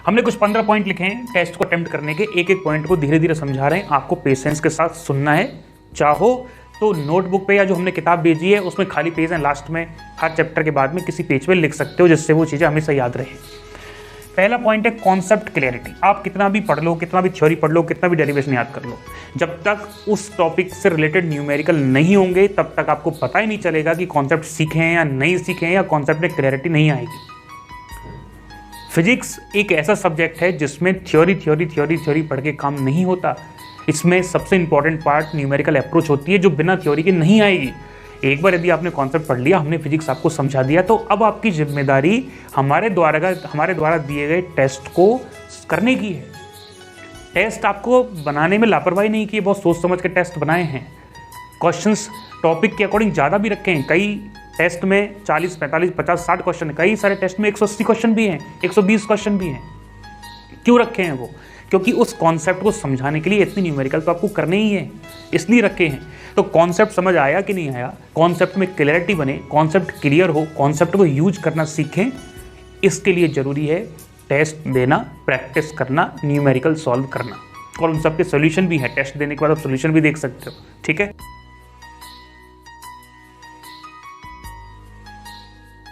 हमने कुछ 15 पॉइंट लिखे हैं टेस्ट को अटेम्प्ट करने के, एक एक पॉइंट को धीरे धीरे समझा रहे हैं, आपको पेशेंस के साथ सुनना है। चाहो तो नोटबुक पे या जो हमने किताब भेजी है उसमें खाली पेज है, लास्ट में हर चैप्टर के बाद में किसी पेज पे लिख सकते हो जिससे वो चीज़ें हमेशा याद रहे। पहला पॉइंट है कॉन्सेप्ट क्लैरिटी। आप कितना भी पढ़ लो, कितना भी थ्योरी पढ़ लो, कितना भी डेरिवेशन याद कर लो, जब तक उस टॉपिक से रिलेटेड न्यूमेरिकल नहीं होंगे तब तक आपको पता ही नहीं चलेगा कि कॉन्सेप्ट सीखे हैं या नहीं सीखे हैं, या कॉन्सेप्ट में क्लैरिटी नहीं आएगी। फिजिक्स एक ऐसा सब्जेक्ट है जिसमें थ्योरी पढ़ के काम नहीं होता। इसमें सबसे इंपॉर्टेंट पार्ट न्यूमेरिकल अप्रोच होती है जो बिना थ्योरी के नहीं आएगी। एक बार यदि आपने कॉन्सेप्ट पढ़ लिया, हमने फिजिक्स आपको समझा दिया, तो अब आपकी जिम्मेदारी हमारे द्वारा दिए गए टेस्ट को करने की है। टेस्ट आपको बनाने में लापरवाही नहीं की, बहुत सोच समझ के टेस्ट बनाए हैं। क्वेश्चंस टॉपिक के अकॉर्डिंग ज़्यादा भी रखे हैं, कई टेस्ट में 40, 45, 50, 60 क्वेश्चन है, कई सारे टेस्ट में 180 क्वेश्चन भी हैं, 120 क्वेश्चन भी हैं। क्यों रखे हैं वो? क्योंकि उस कॉन्सेप्ट को समझाने के लिए इतनी न्यूमेरिकल तो आपको करने ही है, इसलिए रखे हैं। तो कॉन्सेप्ट समझ आया कि नहीं आया, कॉन्सेप्ट में क्लैरिटी बने, कॉन्सेप्ट क्लियर हो, कॉन्सेप्ट को यूज करना सीखें, इसके लिए ज़रूरी है टेस्ट देना, प्रैक्टिस करना, न्यूमेरिकल सॉल्व करना, और उन सब के सोल्यूशन भी है। टेस्ट देने के बाद आप सोल्यूशन भी देख सकते हो। ठीक है।